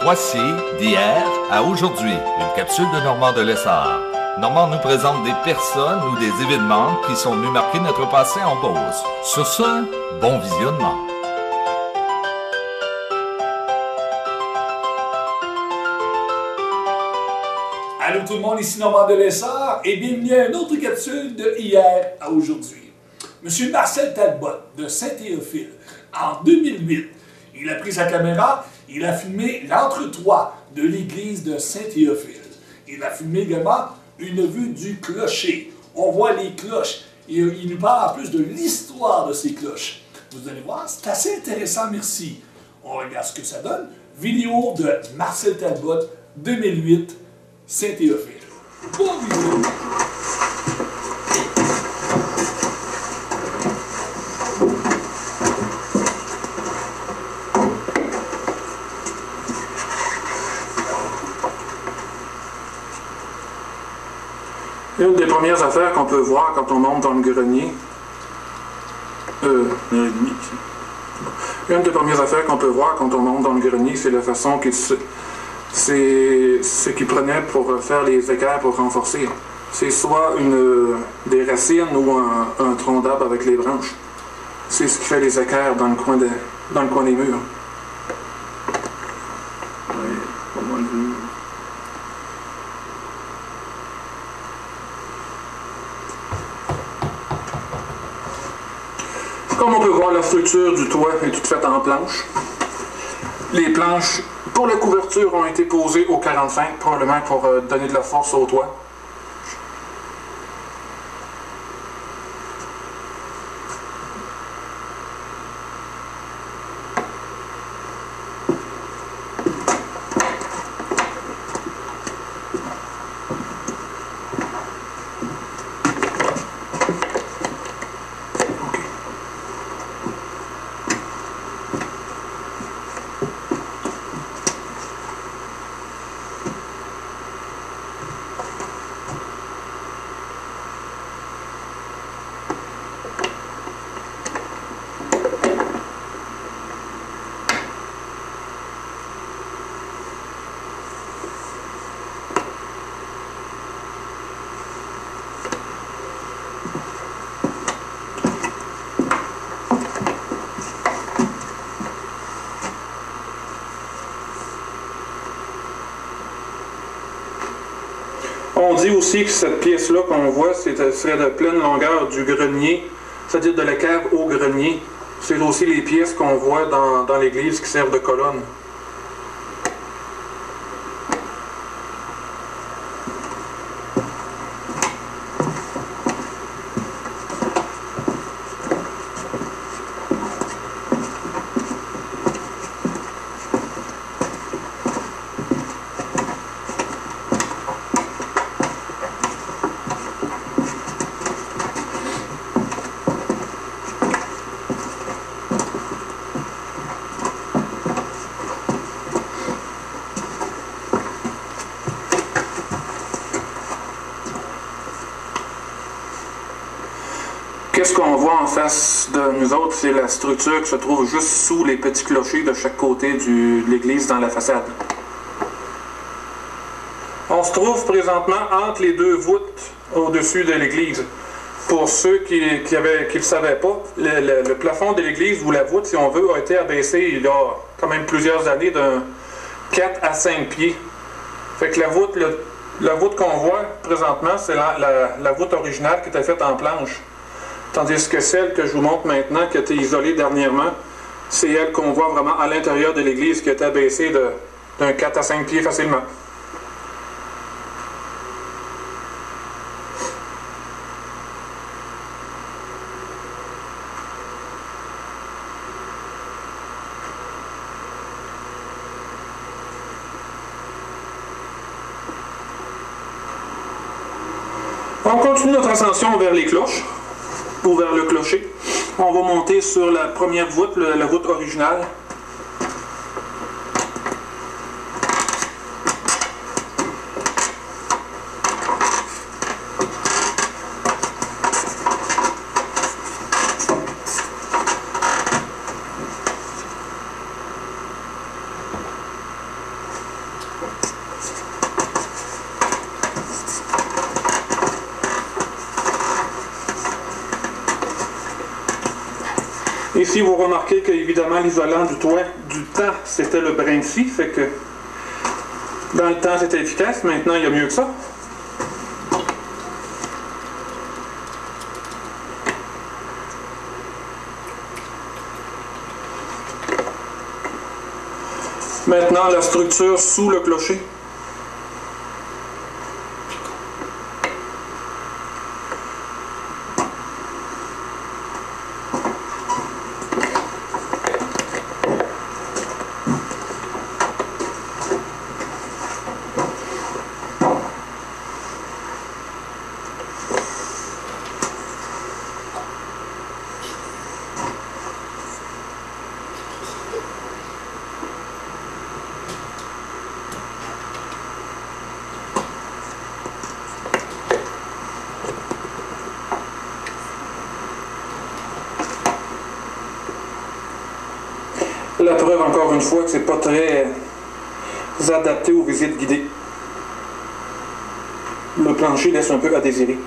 Voici d'hier à aujourd'hui, une capsule de Normand de Lessard. Normand nous présente des personnes ou des événements qui sont venus marquer notre passé en Beauce. Sur ce, bon visionnement. Allô tout le monde, ici Normand de Lessard et bienvenue à une autre capsule de hier à aujourd'hui. Monsieur Marcel Talbot de Saint-Théophile, en 2008, il a pris sa caméra, il a filmé l'entretoit de l'église de Saint-Théophile. Il a filmé également une vue du clocher. On voit les cloches et il nous parle en plus de l'histoire de ces cloches. Vous allez voir, c'est assez intéressant, merci. On regarde ce que ça donne. Vidéo de Marcel Talbot, 2008, Saint-Théophile. Bon vidéo. Une des premières affaires qu'on peut voir quand on monte dans le grenier, une des premières affaires qu'on peut voir quand on monte dans le grenier, c'est la façon qu'il c'est ce qu'il prenait pour faire les équerres pour renforcer. C'est soit des racines ou un tronc d'arbre avec les branches. C'est ce qui fait les équerres dans le coin des murs. Comme on peut voir, la structure du toit est toute faite en planches. Les planches pour la couverture ont été posées au 45, probablement pour donner de la force au toit. On dit aussi que cette pièce-là qu'on voit, serait de pleine longueur du grenier, c'est-à-dire de la cave au grenier. C'est aussi les pièces qu'on voit dans l'église qui servent de colonne. Qu'est-ce qu'on voit en face de nous autres, c'est la structure qui se trouve juste sous les petits clochers de chaque côté de l'église dans la façade. On se trouve présentement entre les deux voûtes au-dessus de l'église. Pour ceux qui ne le savaient pas, le plafond de l'église, ou la voûte si on veut, a été abaissé il y a quand même plusieurs années d'un 4 à 5 pieds. Fait que la voûte qu'on voit présentement, c'est la voûte originale qui était faite en planche. Tandis que celle que je vous montre maintenant, qui a été isolée dernièrement, c'est elle qu'on voit vraiment à l'intérieur de l'église qui a été abaissée d'un 4 à 5 pieds facilement. On continue notre ascension vers les cloches. Ou vers le clocher. On va monter sur la première voûte, la voûte originale. Ici, vous remarquez qu'évidemment, l'isolant du temps, c'était le brin de scie, fait que dans le temps, c'était efficace. Maintenant, il y a mieux que ça. Maintenant, la structure sous le clocher. La preuve, encore une fois, que c'est pas très adapté aux visites guidées. Le plancher laisse un peu à désirer.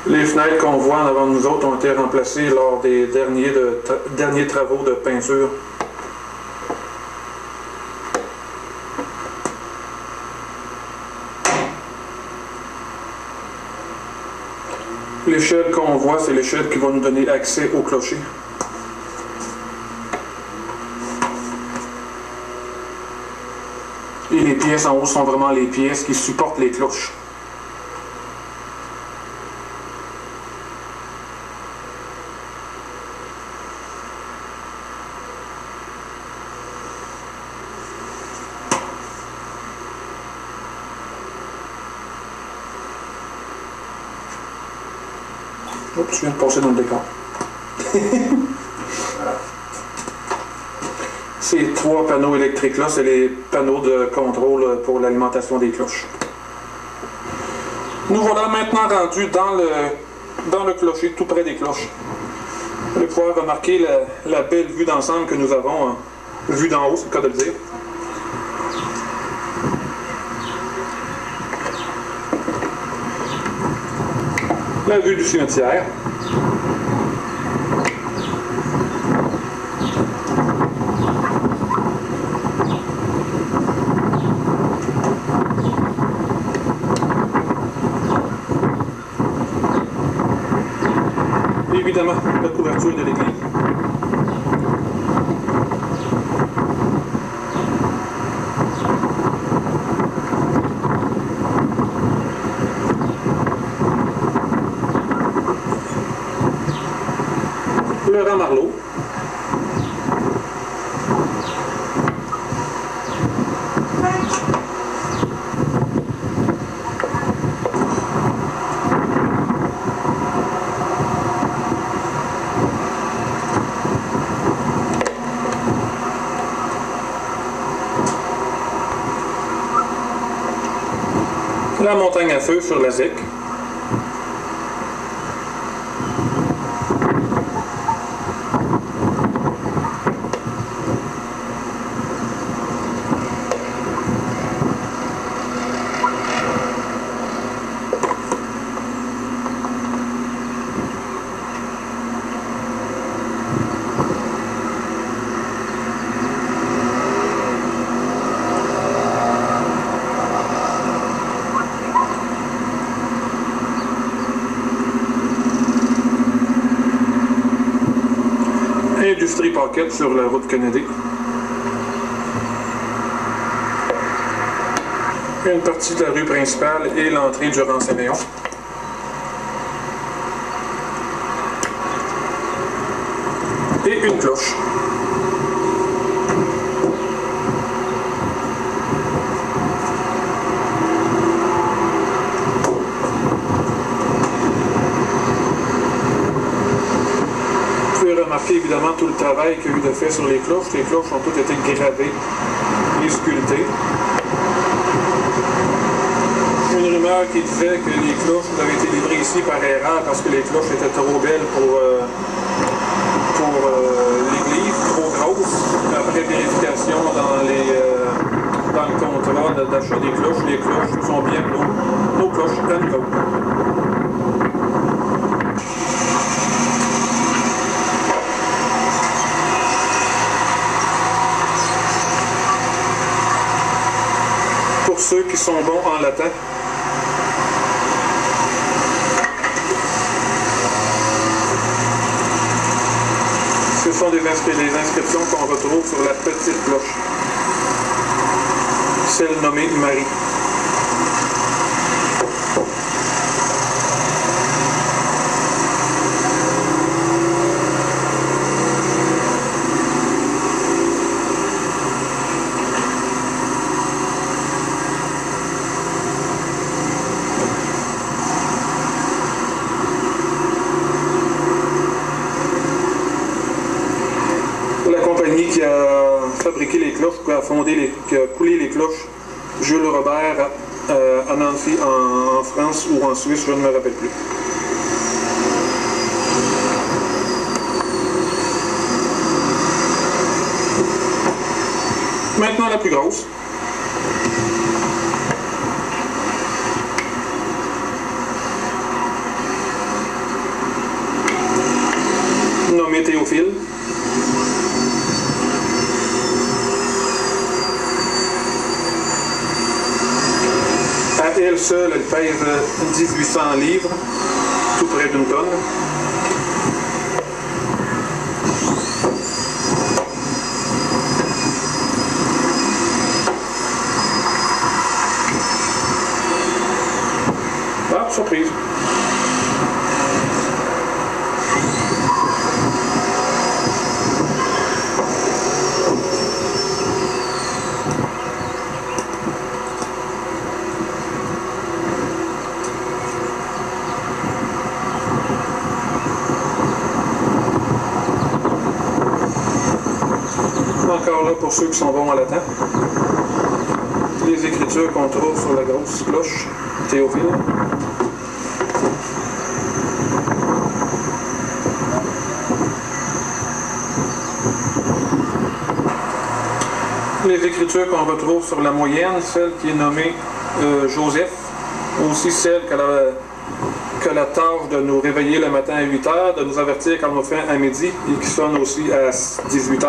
Les fenêtres qu'on voit en avant de nous autres ont été remplacées lors des derniers travaux de peinture. L'échelle qu'on voit, c'est l'échelle qui va nous donner accès au clocher. Et les pièces en haut sont vraiment les pièces qui supportent les cloches. Oups, je viens de passer dans le décor. Ces trois panneaux électriques-là, c'est les panneaux de contrôle pour l'alimentation des cloches. Nous voilà maintenant rendus dans le clocher, tout près des cloches. Vous allez pouvoir remarquer la belle vue d'ensemble que nous avons, vue d'en haut, c'est le cas de le dire. La vue du cimetière. Et évidemment, la couverture de l'église. Le Marlot. La montagne à feu sur la ZEC. Industrie Pocket sur la route Kennedy. Une partie de la rue principale et l'entrée du Rang-Séméon. Et une cloche. Remarquez évidemment tout le travail qu'il y a eu de fait sur les cloches. Les cloches ont toutes été gravées clés sculptées. Une rumeur qui disait que les cloches avaient été livrées ici par erreur parce que les cloches étaient trop belles pour l'église, trop grosses. Après vérification dans le contrat d'achat des cloches, les cloches sont bien nos cloches à nous autres. Pour ceux qui sont bons en latin, ce sont des inscriptions qu'on retrouve sur la petite cloche, celle nommée Marie. Qui a fabriqué les cloches, qui a coulé les cloches, Jules Robert à Nancy en France ou en Suisse, je ne me rappelle plus. Maintenant la plus grosse. Nommée Théophile. À elle seule, elle pèse 1800 livres, tout près d'une tonne. Ah, surprise. Encore là pour ceux qui sont bons en latin. Les écritures qu'on trouve sur la grosse cloche, Théophile. Les écritures qu'on retrouve sur la moyenne, celle qui est nommée Joseph, aussi celle que la tâche de nous réveiller le matin à 8 h, de nous avertir quand on a faim à midi et qui sonne aussi à 18 h.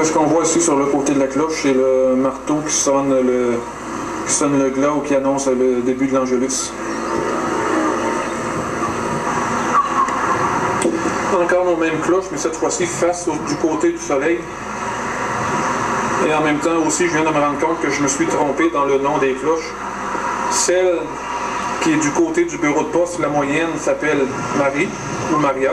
Ce qu'on voit ici sur le côté de la cloche, c'est le marteau qui sonne le glas ou qui annonce le début de l'Angelus. Encore nos mêmes cloches, mais cette fois-ci face du côté du soleil. Et en même temps aussi, je viens de me rendre compte que je me suis trompé dans le nom des cloches. Celle qui est du côté du bureau de poste, la moyenne, s'appelle Marie ou Maria.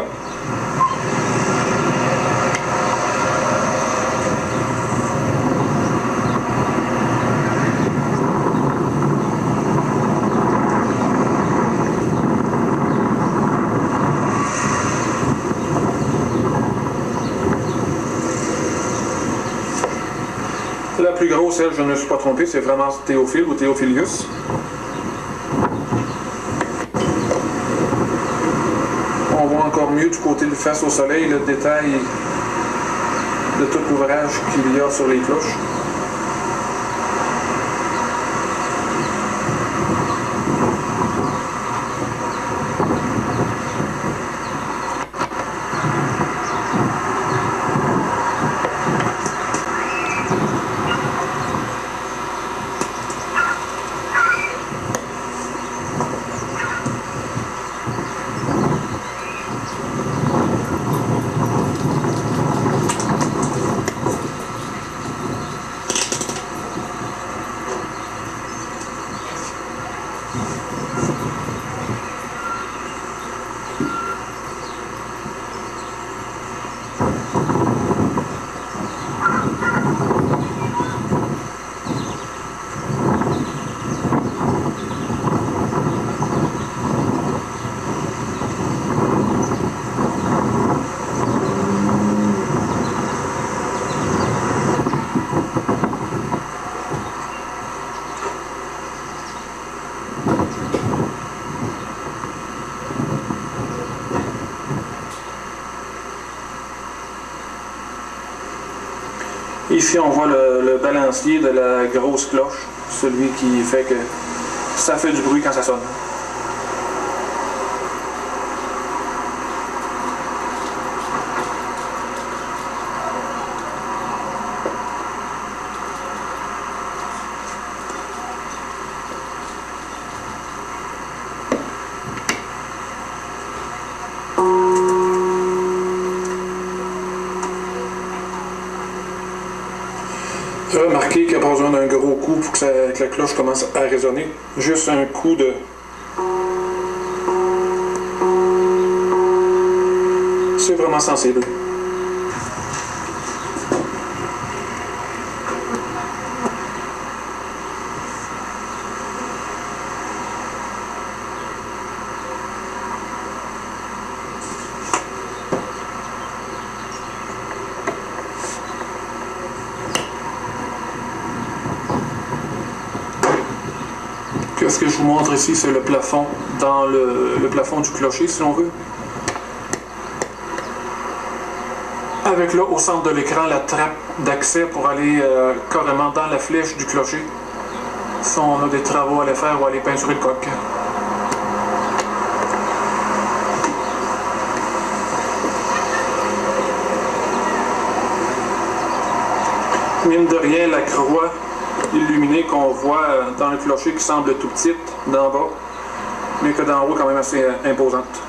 La plus grosse, elle, je ne me suis pas trompé, c'est vraiment Théophile ou Théophilius. On voit encore mieux du côté du face au soleil le détail de tout l'ouvrage qu'il y a sur les cloches. Ici, on voit le balancier de la grosse cloche, celui qui fait que ça fait du bruit quand ça sonne. Remarquez qu'il n'y a pas besoin d'un gros coup pour que la cloche commence à résonner. Juste un coup de... C'est vraiment sensible. Ce que je vous montre ici, c'est le plafond, dans le plafond du clocher, si l'on veut. Avec là, au centre de l'écran, la trappe d'accès pour aller carrément dans la flèche du clocher. Si on a des travaux à aller faire ou à aller peinturer le coq. Mine de rien, la croix illuminée qu'on voit dans le clocher qui semble tout petite d'en bas, mais que d'en haut quand même assez imposante.